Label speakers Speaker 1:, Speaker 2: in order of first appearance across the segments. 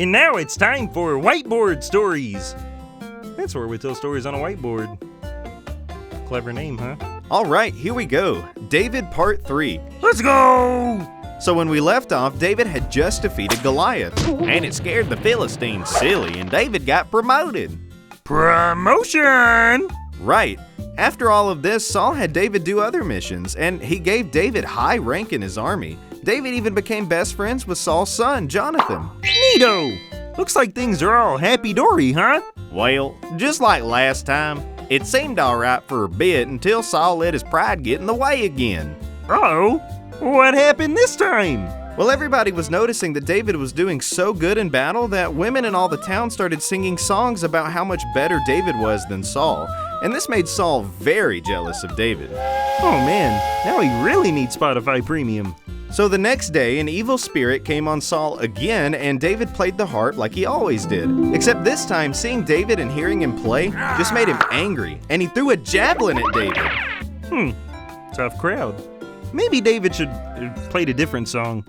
Speaker 1: And now it's time for Whiteboard Stories. That's where we tell stories on a whiteboard. Clever name, huh?
Speaker 2: All right, here we go. David Part 3.
Speaker 1: Let's go!
Speaker 2: So when we left off, David had just defeated Goliath, and it scared the Philistines silly, and David got promoted.
Speaker 1: Promotion!
Speaker 2: Right. After all of this, Saul had David do other missions, and he gave David high rank in his army. David even became best friends with Saul's son, Jonathan.
Speaker 1: Neato! Looks like things are all happy-dory, huh?
Speaker 2: Well, just like last time, it seemed alright for a bit until Saul let his pride get in the way again.
Speaker 1: Uh-oh, what happened this time?
Speaker 2: Well, everybody was noticing that David was doing so good in battle that women in all the town started singing songs about how much better David was than Saul, and this made Saul very jealous of David.
Speaker 1: Oh man, now he really needs Spotify Premium.
Speaker 2: So the next day, an evil spirit came on Saul again, and David played the harp like he always did. Except this time, seeing David and hearing him play just made him angry, and he threw a javelin at David.
Speaker 1: Tough crowd. Maybe David should have played a different song.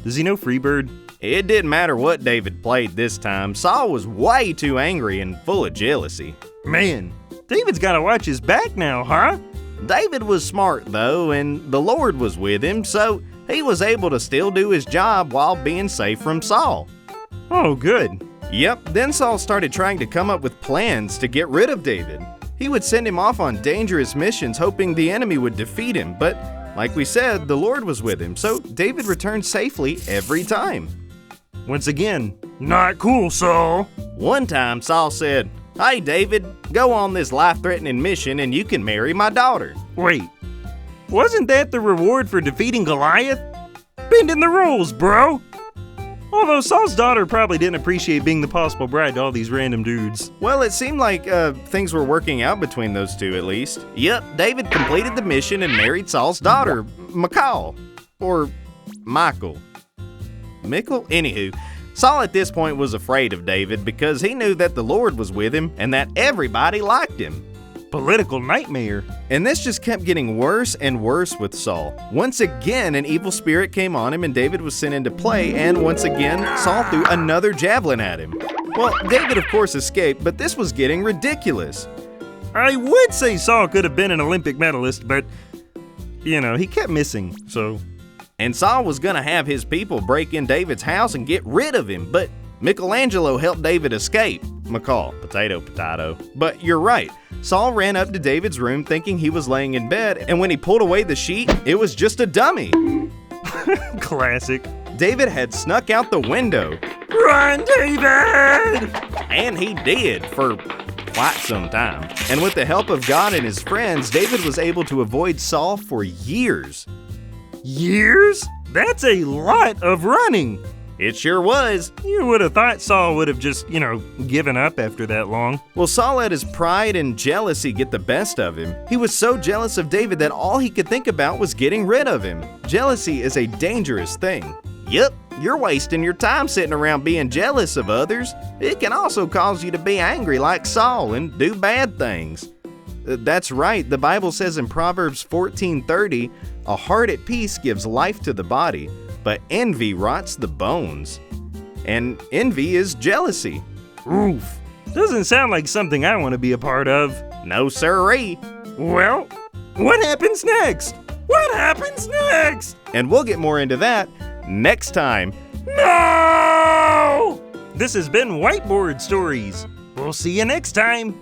Speaker 1: Does he know Freebird?
Speaker 2: It didn't matter what David played this time. Saul was way too angry and full of jealousy.
Speaker 1: Man, David's gotta watch his back now, huh?
Speaker 2: David was smart though, and the Lord was with him, so he was able to still do his job while being safe from Saul.
Speaker 1: Oh, good.
Speaker 2: Yep, then Saul started trying to come up with plans to get rid of David. He would send him off on dangerous missions hoping the enemy would defeat him, but like we said, the Lord was with him, so David returned safely every time.
Speaker 1: Once again, not cool, Saul.
Speaker 2: One time, Saul said, "Hey David, go on this life-threatening mission and you can marry my daughter."
Speaker 1: Wait, wasn't that the reward for defeating Goliath? Bending the rules, bro. Although Saul's daughter probably didn't appreciate being the possible bride to all these random dudes.
Speaker 2: Well, it seemed like things were working out between those two at least. Yep, David completed the mission and married Saul's daughter, Michal. Or Michael. Michal? Anywho, Saul at this point was afraid of David because he knew that the Lord was with him and that everybody liked him.
Speaker 1: Political nightmare.
Speaker 2: And this just kept getting worse and worse with Saul. Once again, an evil spirit came on him and David was sent into play, and once again, Saul threw another javelin at him. Well, David of course escaped, but this was getting ridiculous.
Speaker 1: I would say Saul could have been an Olympic medalist, but, he kept missing, so.
Speaker 2: And Saul was gonna have his people break in David's house and get rid of him, but Michelangelo helped David escape. Michal, potato, potato. But you're right, Saul ran up to David's room thinking he was laying in bed, and when he pulled away the sheet, it was just a dummy.
Speaker 1: Classic.
Speaker 2: David had snuck out the window.
Speaker 1: Run, David!
Speaker 2: And he did, for quite some time. And with the help of God and his friends, David was able to avoid Saul for years.
Speaker 1: Years? That's a lot of running.
Speaker 2: It sure was.
Speaker 1: You would have thought Saul would have just, given up after that long.
Speaker 2: Well, Saul let his pride and jealousy get the best of him. He was so jealous of David that all he could think about was getting rid of him. Jealousy is a dangerous thing. Yep, you're wasting your time sitting around being jealous of others. It can also cause you to be angry like Saul and do bad things. That's right, the Bible says in Proverbs 14:30, "A heart at peace gives life to the body, but envy rots the bones." And envy is jealousy.
Speaker 1: Oof. Doesn't sound like something I want to be a part of.
Speaker 2: No siree.
Speaker 1: Well, what happens next? What happens next?
Speaker 2: And we'll get more into that next time.
Speaker 1: No! This has been Whiteboard Stories. We'll see you next time.